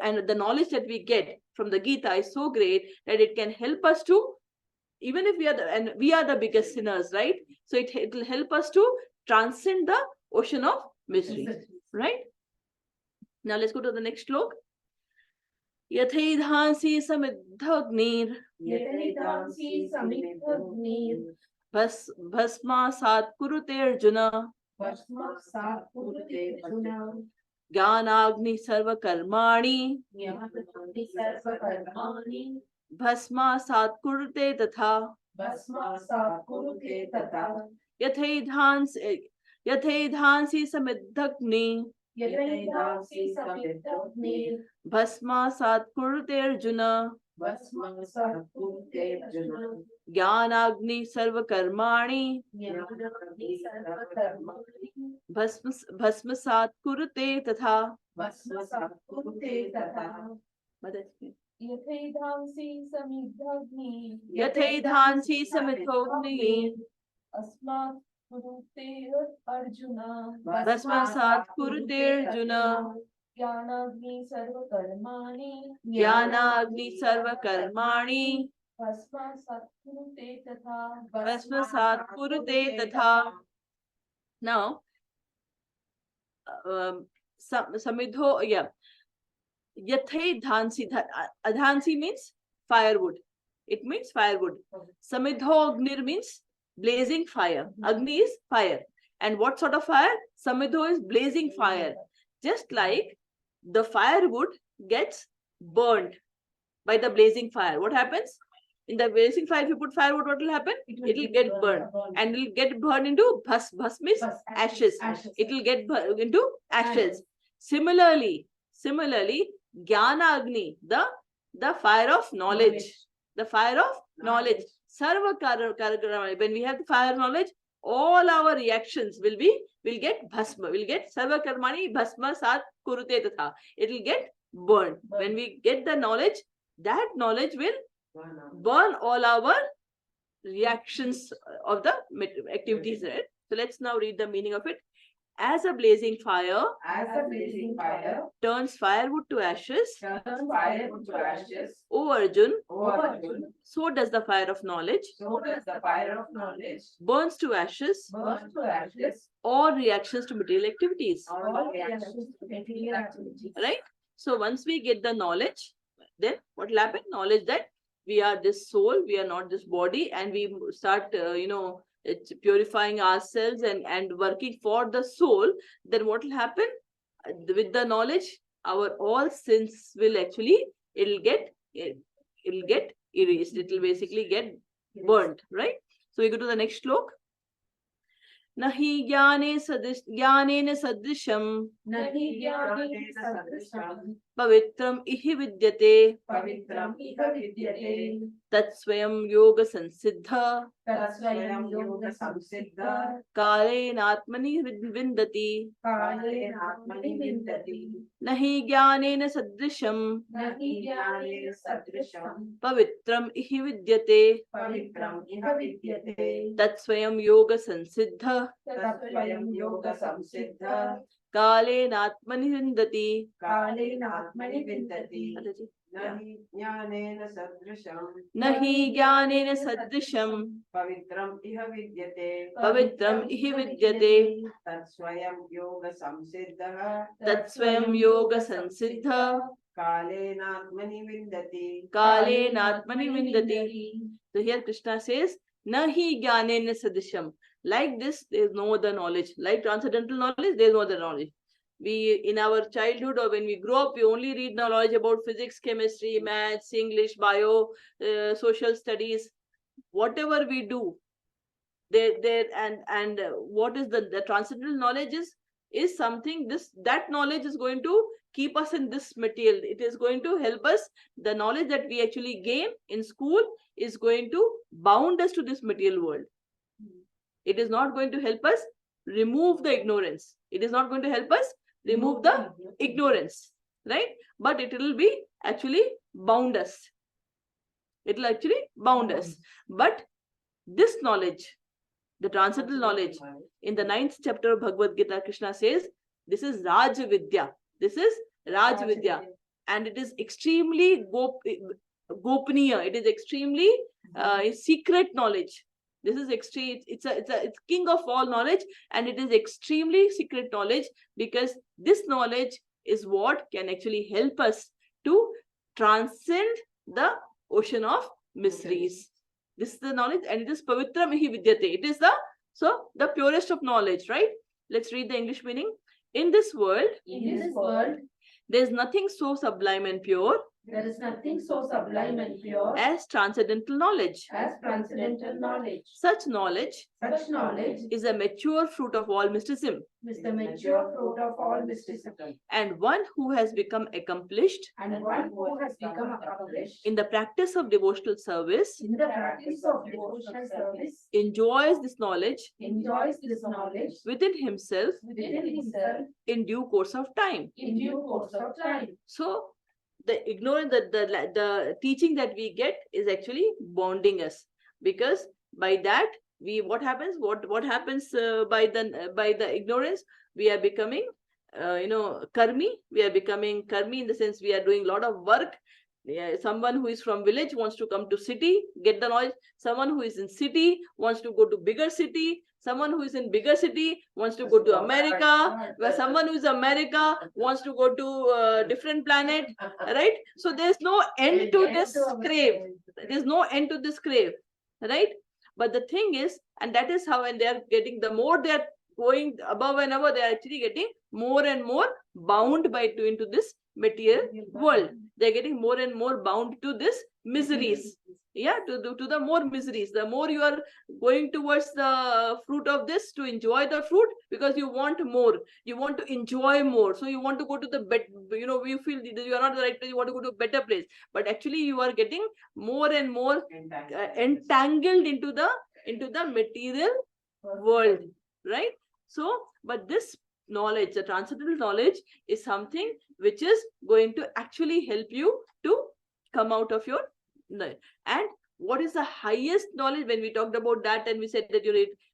and the knowledge that we get from the Gita is so great that it can help us to, even if we are the biggest sinners, right? So it will help us to transcend the ocean of misery, right? Now let's go to the next slok. Yathedhansi samidhagnir bhasma sat kurute Arjuna Jnanagni sarva karmani bhasma sat kurute tatha yathedhansi samidhagnir bhasma sat kurute Arjuna Jnanagni sarva karmani bhasma sat kurute tatha. Yathedhansi samidhagnir Asmat kurute Arjuna bhasma sat kurute Arjuna Jnanagni sarva karmani Bhasma satkurute tatha. bhasma sat kurute tatha. Now, samidho, yathedhansi, adhansi means firewood. It means firewood. Samidho agnir means blazing fire. Agni is fire. And what sort of fire? Samidho is blazing fire. Just like the firewood gets burned by the blazing fire. What happens? In the blazing fire, if you put firewood, what will happen? It will get burned. And it will get burned into bhasm means ashes. It will get burned into ashes. Similarly, Jnana Agni, the fire of knowledge. The fire of knowledge. Sarva karma. When we have the fire of knowledge, all our reactions will get bhasma, will get sarva karmani bhasma sat kurute tatha. It will get burned. When we get the knowledge, that knowledge will burn all our reactions of the activities, right? So let's now read the meaning of it. As a blazing fire turns firewood to ashes, O Arjun, so does the fire of knowledge burns to ashes all reactions to material activities. Right? So once we get the knowledge, then what will happen? Knowledge that we are this soul, we are not this body, and we start it's purifying ourselves and working for the soul. Then what will happen? With the knowledge, our all sins will actually, it'll get erased. It will basically get burnt, right? So we go to the next slok. Nahi jnanena sadrisham Nahi jnane sadrisham pavitram ihi vidyate pavitram iha vidyate tatsvayam yoga sansiddha tatsvayam yoga samsiddha kalenatmani vindati kale atmani vindati nahi jnanena sadrisham nahi jnane sadrisham pavitram ihi vidyate pavitram iha vidyate tatsvayam yoga sansiddha tatsvayam yoga samsiddha kalenatmani vindati. kale atmani vindati Nahi jnanena sadrisham Nahi jnanena sadrisham pavitram iha vidyate pavitram ihi vidyate tatsvayam yoga samsiddha tatsvayam yoga sansiddha kalenatmani vindati. kalenatmani vindati. So here Krishna says, Nahi jnanena sadrisham. Like this, there is no other knowledge. Like transcendental knowledge, there is no other knowledge. We, in our childhood or when we grow up, we only read knowledge about physics, chemistry, maths, English, bio, social studies, whatever we do. What is the transcendental knowledge is something, that knowledge is going to keep us in this material. It is going to help us. The knowledge that we actually gain in school is going to bound us to this material world. It is not going to help us remove the ignorance. It is not going to help us remove the ignorance, right? But it will be actually bound us. It will actually bound us. But this knowledge, the transcendental knowledge, in the 9th chapter of Bhagavad Gita, Krishna says, this is Raj Vidya. This is Raj Vidya. And it is extremely gopaniya. It is extremely secret knowledge. This is extreme. It's king of all knowledge, and it is extremely secret knowledge, because this knowledge is what can actually help us to transcend the ocean of mysteries. This is the knowledge, and it is pavitra mihi vidyate. It is the purest of knowledge, right? Let's read the English meaning. In this world, there is nothing so sublime and pure there is nothing so sublime and pure as transcendental knowledge. Such knowledge is a mature fruit of all mysticism. is the mature fruit of all mysticism. And one who has become accomplished in the practice of devotional service enjoys this knowledge within himself in due course of time. So the ignorance, the teaching that we get is actually bonding us, because by that what happens by the ignorance, we are becoming karmi. We are becoming karmi in the sense we are doing a lot of work. Someone who is from village wants to come to city, get the knowledge. Someone who is in city wants to go to bigger city. Someone who is in bigger city wants to go to America, where someone who is America wants to go to different planet, right? So there's no end to this crave. There's no end to this crave, right? But the thing is, and that is how, when they are getting, the more they are going above and above, they are actually getting more and more bound into this material world. They're getting more and more bound to this miseries. Yeah, to the more miseries. The more you are going towards the fruit of this, to enjoy the fruit, because you want more, you want to enjoy more. So you want to go to the bed, you feel you are not the right place, you want to go to a better place. But actually you are getting more and more entangled into the material world, right? So, but this knowledge, the transcendental knowledge, is something which is going to actually help you to come out of your. And what is the highest knowledge? When we talked about that, and we said that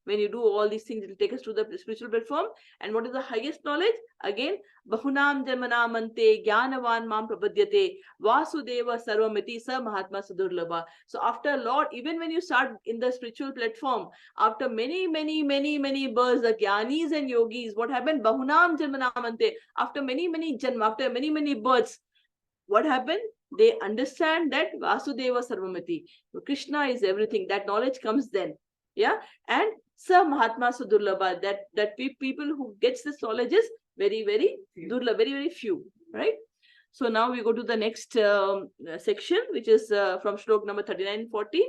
when you do all these things, it will take us to the spiritual platform. And what is the highest knowledge? Again, bahunam janmanamante jnanavan mam prapadyate vasudeva sarvamiti sa mahatma sudurlabha. So after Lord, even when you start in the spiritual platform, after many births, the jnanis and yogis, what happened? Bahunam janmanamante, after many janma, after many births, what happened? They understand that Vasudeva Sarvamati, Krishna is everything. That knowledge comes then. Yeah. And Sa Mahatma Sudurlabha, that people who gets this knowledge is very durlabha, very few. Right? So now we go to the next section, which is from Shlok number 39 and 40.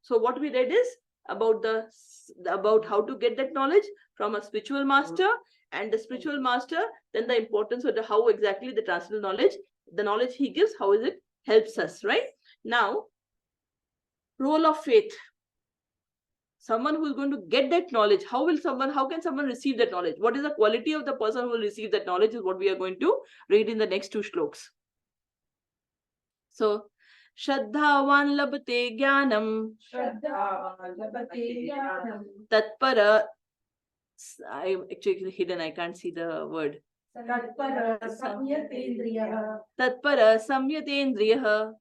So what we read is about how to get that knowledge. from a spiritual master, and the spiritual master, then the importance of how exactly the transcendental knowledge, the knowledge he gives, how is it helps us, right? Now, role of faith. Someone who is going to get that knowledge, how can someone receive that knowledge? What is the quality of the person who will receive that knowledge is what we are going to read in the next two shlokas. So, Shraddhavan labate jnanam. Shraddhavan labate jnanam. Tatpara. I actually hidden, I can't see the word. Tatpara samyatendriyaha. Tatpara samyatendriyaha.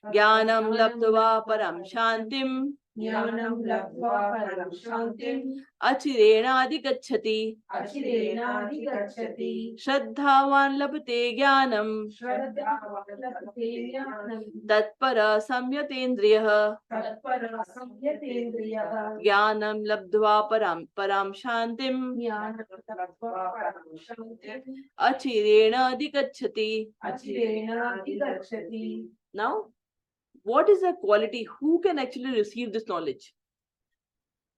Jnanam labdva param shantim. Jnanam labdva param shantim. Achirena adhigacchati. Achirena adhigacchati. Shraddhavan labate jnanam. Shraddhavan labate jnanam. Tatpara samyatendriyaha. Tatpara samyatendriyaha. Jnanam labdva param shantim. Jnanam labdva param shantim. Achirena adhigacchati. Achirena adhigacchati. Now, what is the quality? Who can actually receive this knowledge?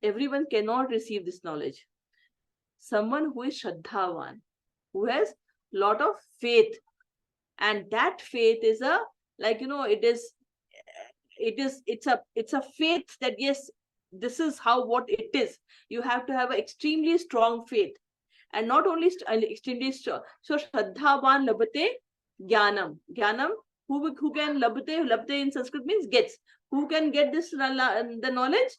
Everyone cannot receive this knowledge. Someone who is Shraddhavan, who has lot of faith, and that faith is a, like, it's a faith that yes, this is what it is. You have to have an extremely strong faith, and not only extremely strong. So Shraddhavan labate jnanam. Jnanam, who can labate in Sanskrit means gets. Who can get this the knowledge?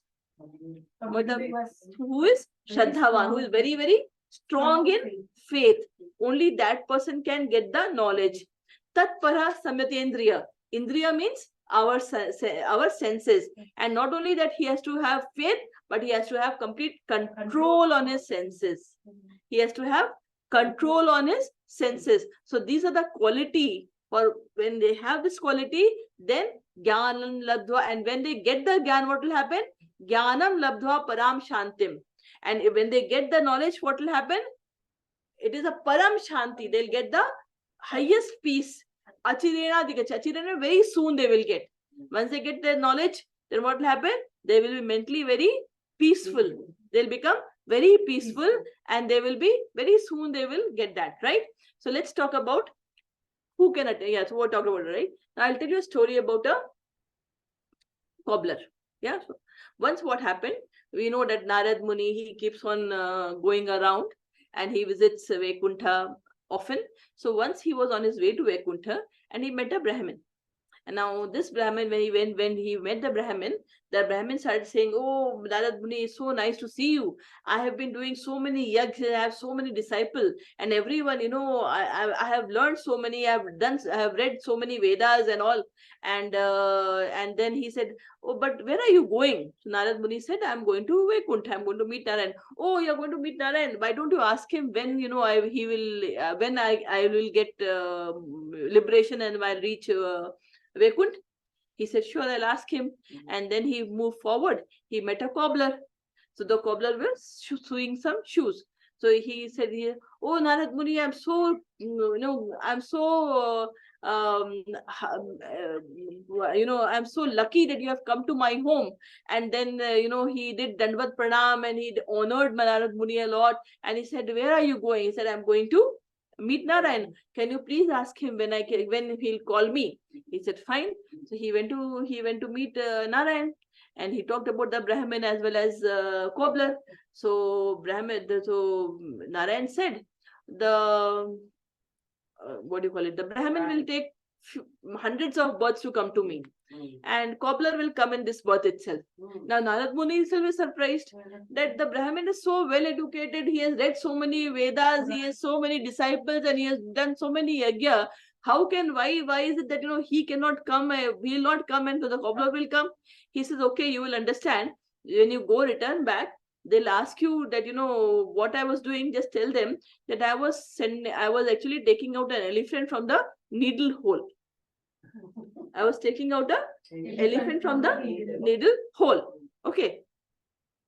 Who is Shraddhavan, who is very, very strong in faith. Only that person can get the knowledge. Tatpara samyatendriya. Indriya means our senses. And not only that, he has to have faith, but he has to have complete control on his senses. He has to have control on his senses. So these are the quality. For when they have this quality, then jnanam labdva, and when they get the jnana, what will happen? Jnanam labdva param shantim. And when they get the knowledge, what will happen? It is a param shanti. They'll get the highest peace. Achirena adhigacchati. Achirena, very soon they will get. Once they get their knowledge, then what will happen? They will be mentally very peaceful. They'll become very peaceful, and they will be very soon they will get that, right? So let's talk about who can attend. Yeah, so we're talking about it, right? Now I'll tell you a story about a cobbler. Yeah. So once what happened, we know that Narad Muni, he keeps on going around, and he visits Vaikuntha often. So once he was on his way to Vaikuntha, and he met a Brahmin. And now this Brahmin, when he met the Brahmin started saying, "Oh, Narad Muni, it's so nice to see you. I have been doing so many yajnas, I have so many disciples, and everyone, I have learned so many, I have read so many Vedas and all." And then he said, "Oh, but where are you going?" So Narad Muni said, "I'm going to Vaikuntha. I'm going to meet Narayan." "Oh, you're going to meet Narayan. Why don't you ask him when when I will get liberation and I'll reach Vaikuntha?" He said, "Sure, I'll ask him." And then he moved forward. He met a cobbler. So the cobbler was sewing some shoes. So he said, "Oh, Narad Muni, I'm so, I'm so, I'm so lucky that you have come to my home." And then, he did Dandvat Pranam, and he honored Narad Muni a lot. And he said, "Where are you going?" He said, "I'm going to meet Narayan. Can you please ask him when he'll call me?" He said, "Fine." So he went to meet Narayan, and he talked about the Brahmin as well as cobbler. So Narayan said, the what do you call it? The Brahmin will take hundreds of births to come to me, and cobbler will come in this birth itself. Now Narad Muni himself is surprised that the Brahmin is so well educated. He has read so many Vedas. He has so many disciples, and he has done so many yajna. Why is it that he cannot come? He will not come, and the cobbler will come? He says, "Okay, you will understand. When you return back, they'll ask you that what I was doing. Just tell them that I was actually taking out an elephant from the needle hole. I was taking out a elephant from the needle hole." Okay.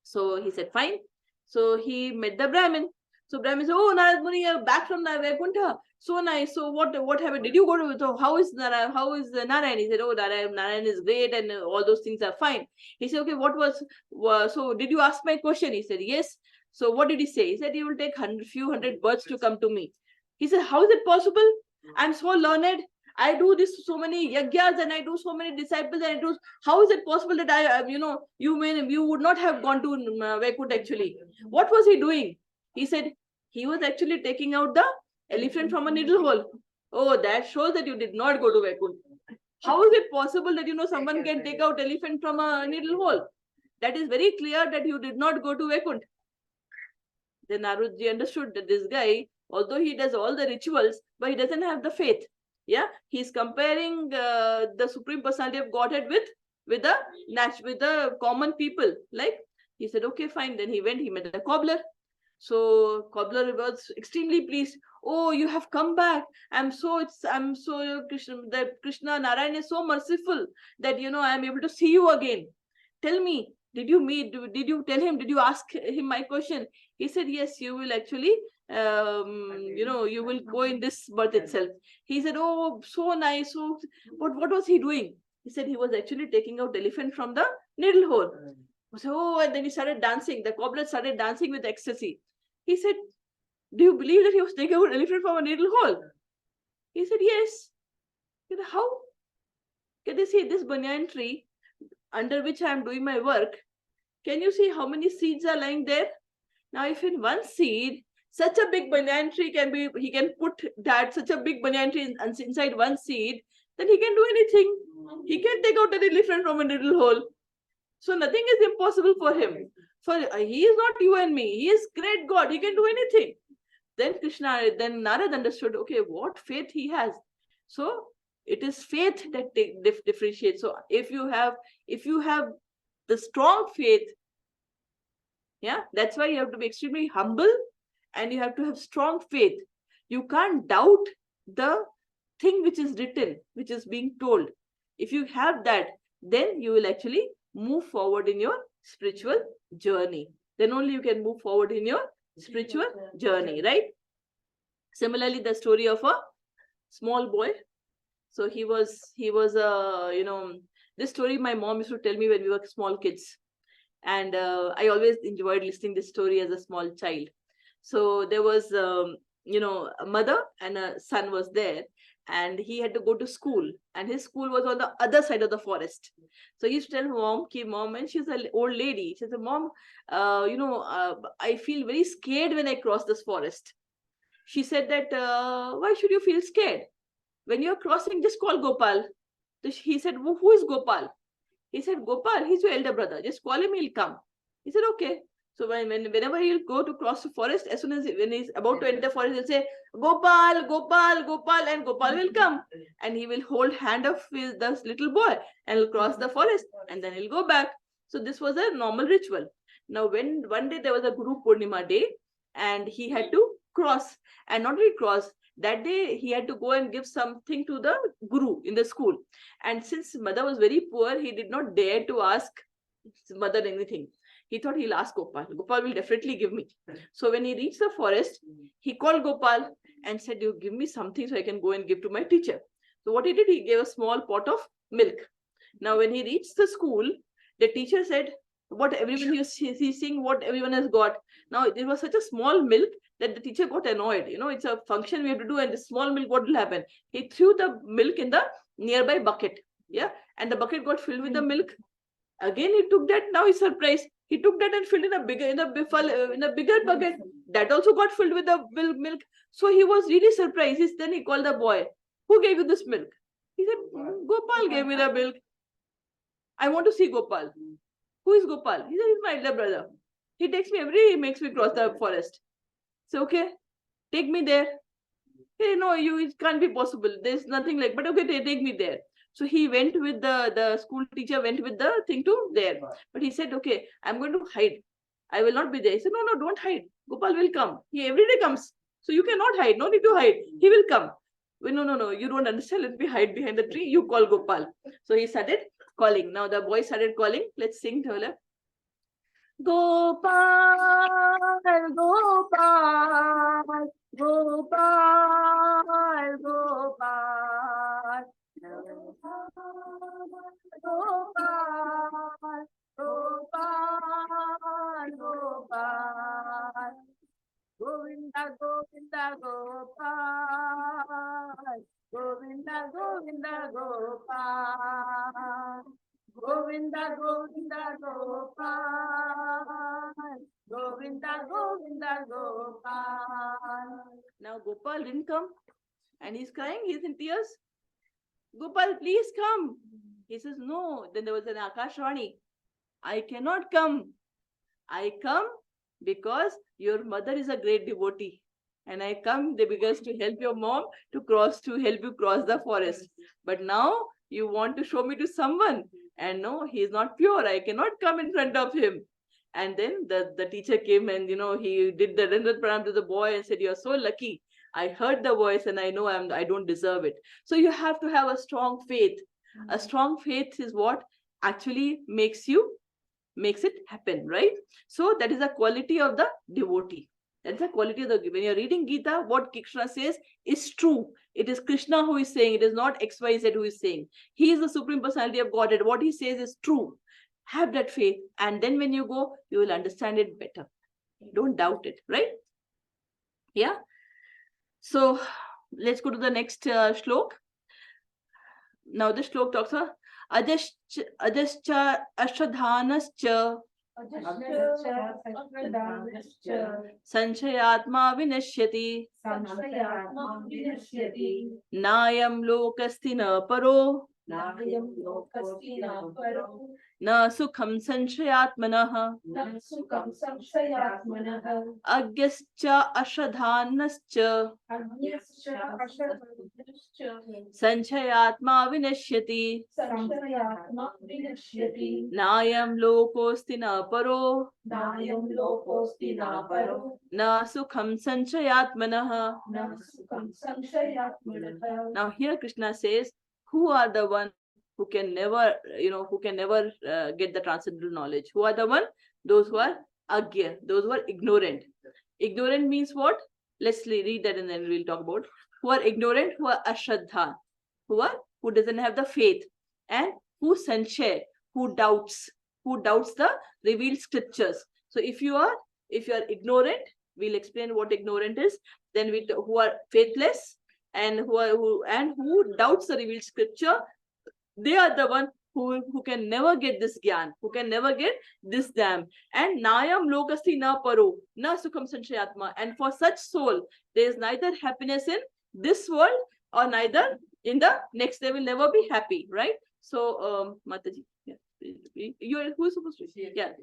So he said, "Fine." So he met the Brahmin. So Brahmin said, "Oh, Narad Muni, you're back from Vaikuntha. So nice. So what happened? Did you go to? So how is Narayan? He said, "Oh, Narayan is great, and all those things are fine." He said, "Okay, so did you ask my question?" He said, "Yes." So what did he say? He said, he will take few hundred birds to come to me. He said, how is it possible? I'm so learned. I do this so many yagyas and I do so many disciples and I do. How is it possible that you would not have gone to Vaikunth actually? What was he doing? He said he was actually taking out the elephant from a needle hole. Oh, that shows that you did not go to Vaikunth. How is it possible that someone can take out elephant from a needle hole? That is very clear that you did not go to Vaikunth. Then Narudji understood that this guy, although he does all the rituals, but he doesn't have the faith. Yeah, he's comparing the Supreme Personality of Godhead with the common people. Like, he said, okay, fine. Then he went. He met a cobbler. So cobbler was extremely pleased. Oh, you have come back. I'm so Krishna Narayan is so merciful that I am able to see you again. Tell me, did you tell him? Did you ask him my question? He said, yes, you will actually, you will go in this birth itself. He said, oh, so nice. So, what was he doing? He said he was actually taking out elephant from the needle hole. So, and then he started dancing. The cobbler started dancing with ecstasy. He said, do you believe that he was taking out elephant from a needle hole? He said, yes. He said, how? Can they see this banyan tree under which I am doing my work? Can you see how many seeds are lying there? Now, if in one seed, such a big banyan tree he can put that such a big banyan tree inside one seed, then he can do anything. He can take out an elephant from a needle hole. So nothing is impossible for him. For he is not you and me. He is great God. He can do anything. Then Narad understood, okay, what faith he has. So it is faith that differentiates. So if you have the strong faith, yeah, that's why you have to be extremely humble and you have to have strong faith. You can't doubt the thing which is written, which is being told. If you have that, then you will actually move forward in your spiritual journey. Then only you can move forward in your spiritual journey, right? Similarly, the story of a small boy. So he was this story my mom used to tell me when we were small kids. And I always enjoyed listening this story as a small child. So there was, a mother and a son was there, and he had to go to school, and his school was on the other side of the forest. So he used to tell mom, mom, and she's an old lady. She said, mom, I feel very scared when I cross this forest. She said that, why should you feel scared? When you're crossing, just call Gopal. So he said, who is Gopal? He said, Gopal, he's your elder brother. Just call him, he'll come. He said, okay. So whenever he'll go to cross the forest, as soon as when he's about to enter the forest, he'll say, Gopal, Gopal, Gopal, and Gopal will come. And he will hold hand of this little boy and he'll cross the forest and then he'll go back. So this was a normal ritual. Now, when one day there was a Guru Purnima day and he had to cross, and not only cross, that day he had to go and give something to the Guru in the school. And since mother was very poor, he did not dare to ask his mother anything. He thought he'll ask Gopal. Gopal will definitely give me. So when he reached the forest, he called Gopal and said, you give me something so I can go and give to my teacher. So what he did, he gave a small pot of milk. Now when he reached the school, the teacher said, what everyone he's seeing what everyone has got. Now it was such a small milk that the teacher got annoyed. It's a function we have to do, and the small milk, what will happen? He threw the milk in the nearby bucket. Yeah. And the bucket got filled with the milk. Again, he took that. Now he's surprised. He took that and filled in a bigger bucket. That also got filled with the milk. So he was really surprised. Then he called the boy. Who gave you this milk? He said, Gopal gave me the milk. I want to see Gopal. Who is Gopal? He said, he's my elder brother. He makes me cross the forest. So, okay, take me there. Hey, no, it can't be possible. There's nothing like, but okay, take me there. So he went with the school teacher, went with the thing to there. But he said, okay, I'm going to hide. I will not be there. He said, no, don't hide. Gopal will come. He every day comes. So you cannot hide. No need to hide. He will come. Well, no, you don't understand. Let me hide behind the tree. You call Gopal. So he started calling. Now the boy started calling. Let's sing together. Gopal, Gopal, Gopal, Gopal, Gopal, Gopal, Gopal. Govinda, Govinda, Gopal. Govinda, Govinda, Gopal. Govinda, Govinda, Gopal. Govinda, Govinda, Gopal. Now Gopal didn't come and he's crying, he's in tears. Gopal, please come. He says, no. Then there was an Akashvani. I cannot come. I come because your mother is a great devotee. And I come because to help your mom to help you cross the forest. But now you want to show me to someone. And no, he is not pure. I cannot come in front of him. And then the teacher came and, he did the Dandavat Pranam to the boy and said, you are so lucky. I heard the voice and I know I don't deserve it. So you have to have a strong faith. A strong faith is what actually makes it happen, right? So that is a quality of the devotee. That's the quality of the, when you're reading Gita, what Krishna says is true. It is Krishna who is saying, it is not XYZ who is saying. He is the Supreme Personality of Godhead. What he says is true. Have that faith. And then when you go, you will understand it better. Don't doubt it, right? Yeah. So let's go to the next shlok. Now this shlok talks about Ajascha Ashadhanascha Sanchayatma Vinashyati Nayam Lokasti na Paro Na Sukham Sanchayatmanah Agyascha Ashadhanascha Sanchayatma Vinashyati Nayam Lokosti na Paro Na Sukham Sanchayatmanah. Now here Krishna says, who are the one who can never, get the transcendental knowledge? Who are the one? Those who are agya, those who are ignorant. Ignorant means what? Let's read that and then we'll talk about. Who are ignorant, who are ashraddha, who doesn't have the faith, and who sanchay, who doubts the revealed scriptures. So if you are ignorant, we'll explain what ignorant is. Then who are faithless and who doubts the revealed scripture, they are the one who can never get this gyan, who can never get this dham. And nayam lokasti na paro na sukham sanchayatma. And for such soul, there is neither happiness in this world or neither in the next. They will never be happy, right? So, Mataji, yeah, you are who is supposed to? Yeah.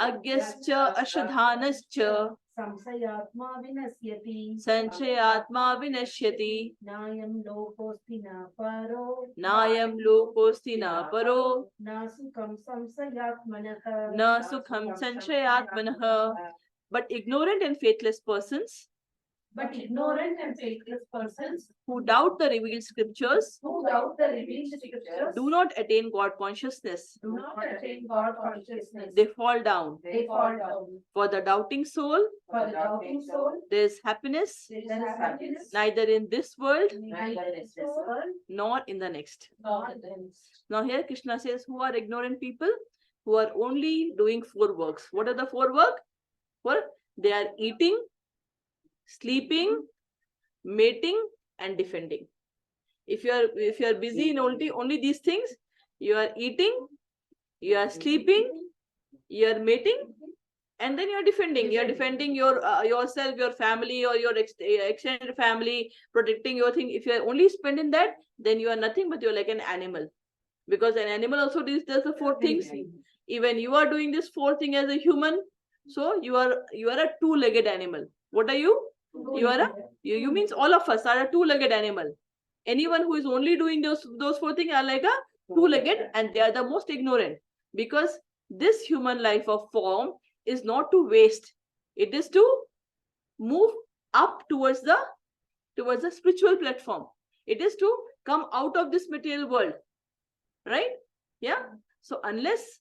Agyascha ashadhanascha Samsayatma vinashyati Nayam lokosti na paro Na sukham sanchayatmanah. But ignorant and faithless persons who doubt the revealed scriptures do not attain God consciousness. They fall down. For the doubting soul, there is happiness neither in this world nor in the next. Now here Krishna says, who are ignorant people? Who are only doing 4 works. What are the 4 work? They are eating, sleeping, mating, and defending. If you are busy in only these things, you are eating, you are sleeping, you are mating, and then you are defending. You are defending yourself, your family, or your extended family, protecting your thing. If you are only spending that, then you are nothing but you are like an animal. Because an animal also does the 4 things. Even you are doing this 4 thing as a human, so you are a 2-legged animal. What are you? You means all of us are a 2-legged animal. Anyone who is only doing those 4 things are like a 2-legged, and they are the most ignorant, because this human life of form is not to waste. It is to move up towards the spiritual platform. It is to come out of this material world, right? Yeah. So unless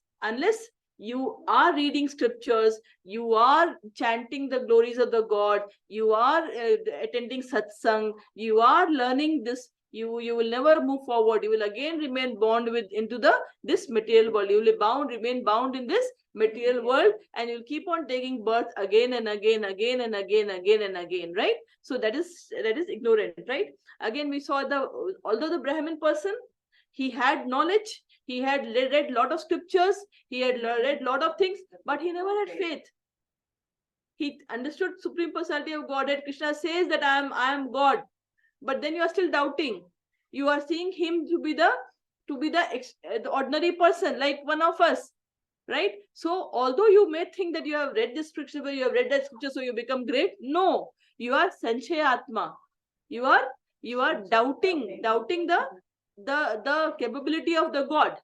you are reading scriptures, you are chanting the glories of the God, you are attending satsang, you are learning this, You will never move forward. You will again remain bound into this material world. You will remain bound in this material world, and you'll keep on taking birth again and again, right? So that is ignorant, right? Again, we saw although the Brahmin person, he had knowledge, he had read lot of scriptures, he had read lot of things, but he never had faith. He understood Supreme Personality of Godhead. Krishna says that I am God, but then you are still doubting. You are seeing him to be the ordinary person, like one of us, right? So although you may think that you have read this scripture, you have read that scripture, so you become great. No, you are Sanchaya Atma. You are doubting the capability of the God.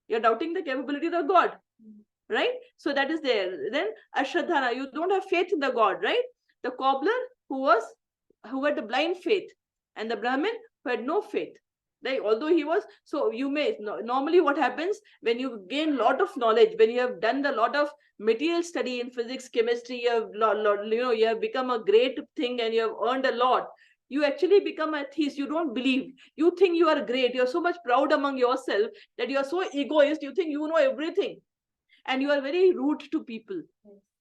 You're doubting the capability of the God, right? So that is there. Then Ashradhana, you don't have faith in the God, right? The cobbler who had the blind faith, and the Brahmin who had no faith. Right? Although he was, so you may, normally what happens when you gain lot of knowledge, when you have done a lot of material study in physics, chemistry, you have become a great thing and you have earned a lot, you actually become a theist. You don't believe. You think you are great. You're so much proud among yourself that you are so egoist. You think you know everything. And you are very rude to people.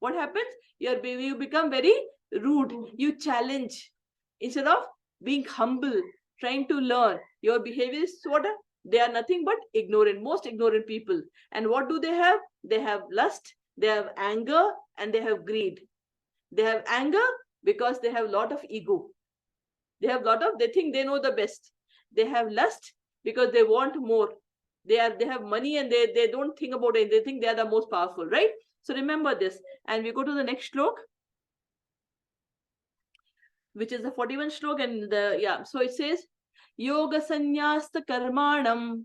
What happens? You become very rude. You challenge. Instead of being humble, trying to learn, your behavior is sort of, they are nothing but ignorant, most ignorant people. And what do they have? They have lust, they have anger, and they have greed. They have anger because they have a lot of ego. They think they know the best. They have lust because they want more. They have money and they don't think about it. They think they are the most powerful, right? So remember this. And we go to the next shlok, which is the 41st shlok. And so it says, Yoga Sanyasta Karmanam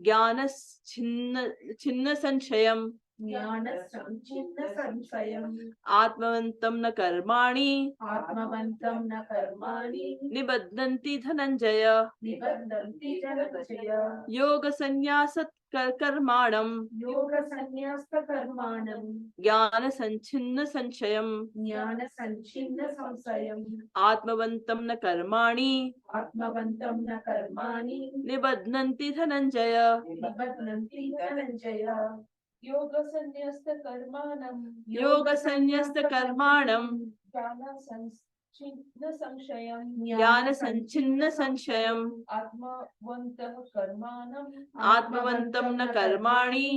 Jnanas Chinna Sanchayam Atmavantam na karmani Nibadhanti Dhananjaya Yoga Sanyasat Karmanam Jnana Sanchinna Sanchayam Atmavantam na karmani Nibadhanti Dhananjaya Yoga Sanyasta Karmanam Jnana Sanchinna Sanchayam Atmavantam na karmani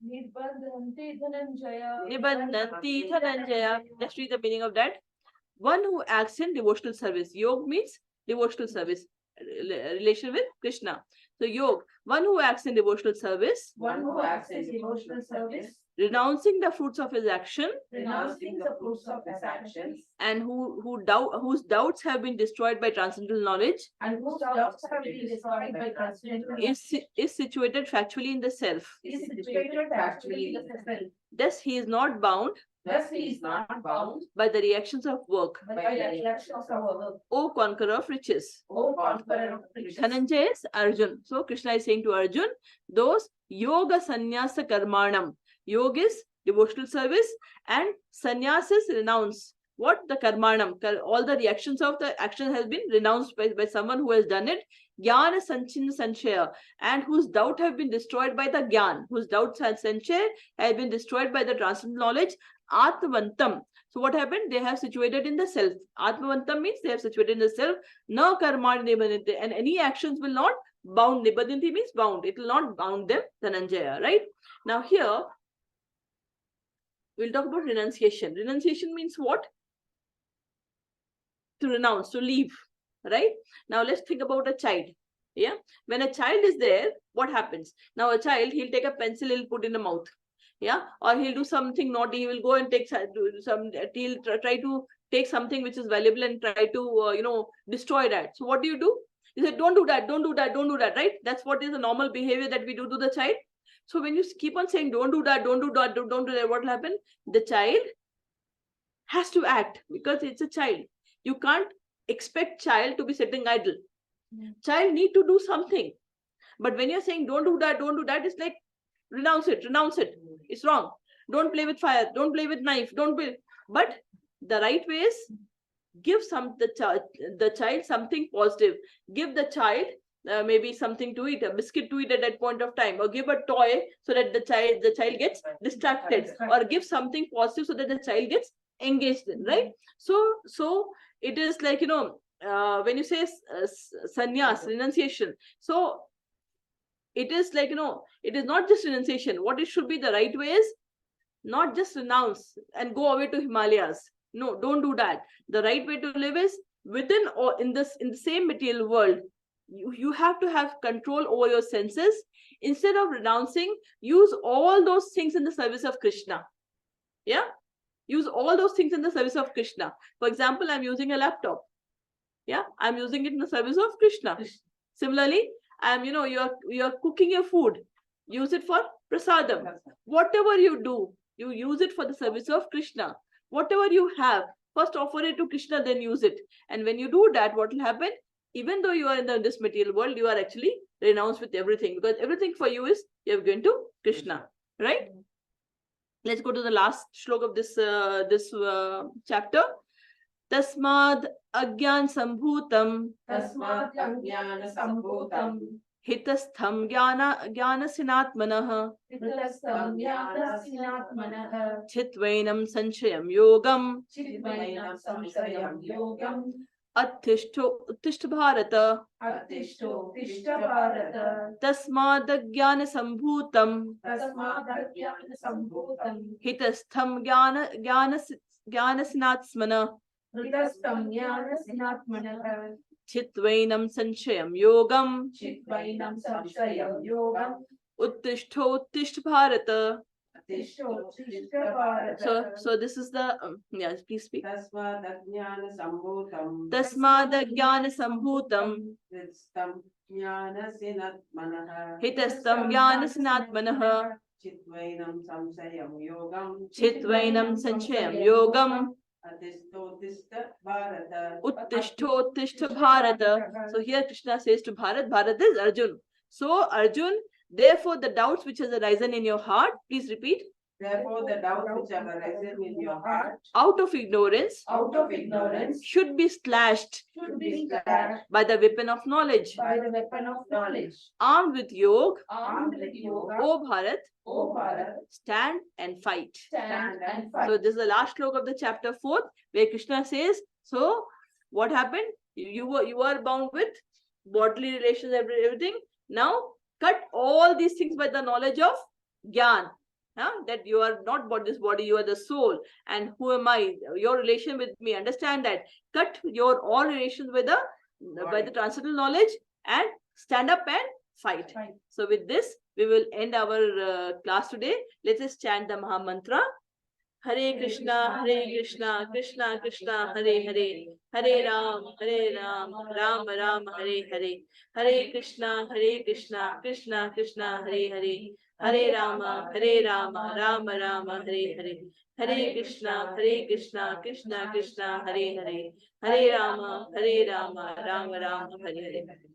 Nibadhanti Dhananjaya. Nibadhanti Dhananjaya. Let's read the meaning of that. One who acts in devotional service. Yog means devotional service, relation with Krishna. So yog, one who acts in devotional service, renouncing the fruits of his action, and whose doubts have been destroyed by transcendental knowledge, is situated factually in the self. Thus he is not bound by the reactions of work. O conqueror of riches. Dhananjaya is Arjun. So Krishna is saying to Arjun, those yoga sannyasa karmanam. Yoga is devotional service, and sannyas is renounce. What? The karmanam. All the reactions of the action has been renounced by someone who has done it. Jnana Sanchinna Sanchaya, and whose doubt have been destroyed by the Gyan, whose doubts and Sanchaya have been destroyed by the transcendental knowledge. Atmavantam. So what happened? They have situated in the self. Atmavantam means they have situated in the self. Na karmani nibadhanti. And any actions will not bound. Nibadhanti means bound. It will not bound them. Dhananjaya, right? Now here, we'll talk about renunciation. Renunciation means what? To renounce, to leave, right? Now let's think about a child. Yeah. When a child is there, what happens? Now a child, he'll take a pencil, he'll put in the mouth. Yeah, or he'll do something naughty. He will go and he'll try to take something which is valuable and try to destroy that. So what do? You say, don't do that, don't do that, don't do that, right? That's what is the normal behavior that we do to the child. So when you keep on saying don't do that, don't do that, don't do that, what will happen? The child has to act because it's a child. You can't expect child to be sitting idle. Child need to do something. But when you're saying don't do that, it's like renounce it. It's wrong. Don't play with fire. Don't play with knife. Don't play. But the right way is give the child something positive. Give the child maybe something to eat, a biscuit to eat at that point of time, or give a toy so that the child gets distracted, or give something positive so that the child gets engaged in, right? So it is like, when you say sannyas, renunciation, so it is like, it is not just renunciation. What it should be, the right way is not just renounce and go away to Himalayas. No, don't do that. The right way to live is within, or in the same material world. You have to have control over your senses. Instead of renouncing, use all those things in the service of Krishna. Yeah, use all those things in the service of Krishna. For example, I'm using a laptop. Yeah, I'm using it in the service of Krishna. Similarly, you're cooking your food. Use it for prasadam. Whatever you do, you use it for the service of Krishna. Whatever you have, first offer it to Krishna, then use it. And when you do that, what will happen? Even though you are in this material world, you are actually renounced with everything, because everything for you is you have given to Krishna, right? Let's go to the last shlok of this chapter. Tasmad agyan sambhutam तस्मात् अज्ञानसम्भूतं हितस्थम ज्ञानसिनात्मनः हृतस्थं ज्ञानसिनात्मनः चित्वैनं संशयं योगम् चिद्वैनं संशयं योगम् उत्तिष्ठ भारत उत्तिष्ठ भारत तस्मादज्ञानसम्भूतं तस्मात् अज्ञानसम्भूतं हितस्थं ज्ञानसिनात्मनः हृतस्थं ज्ञानसिनात्मनः चित्वैनं संशयं योगम् चिद्वैनं संशयं योगम् उत्तिष्ठ भारत. उत्तिष्ठ Bharat So this is the yes, please speak. तस्मादज्ञानसम्भूतं Tasmadajnanasambhutam हृत्स्थं ज्ञानसिनात्मनः हितस्थं ज्ञानसिनात्मनः चिद्वैनं संशयं योगम् चित्वैनं संशयं योगम् अतिष्ठोत्तिष्ठ भारत उत्तिष्ठ Bharat. So here Krishna says to Bharat, Bharat is Arjun. So Arjun, therefore the doubts which has arisen in your heart, please repeat. Therefore, the doubts which have arisen in your heart Out of ignorance should be slashed should be slashed by the weapon of knowledge. by the weapon of knowledge. Armed with yoga, Armed with yoga, O Bharat, O Bharat, stand and fight. stand and fight. So this is the last stroke of the chapter 4th, where Krishna says, so what happened? You were bound with bodily relations, everything. Now cut all these things by the knowledge of Gyan. That you are not this body, you are the soul. And who am I? Your relation with me. Understand that. Cut your all relations by the transcendental knowledge and stand up and fight. So with this, we will end our class today. Let us chant the Maha Mantra. Hare Krishna, Krishna Krishna, Hare Hare, Hare Ram, Ram Ram, Hare Hare, Hare Krishna, Krishna Krishna, Hare Hare, Hare Rama, Ram Ram, Hare Hare, Hare Krishna, Krishna Krishna, Hare Hare, Hare Rama, Ram Ram, Hare Hare.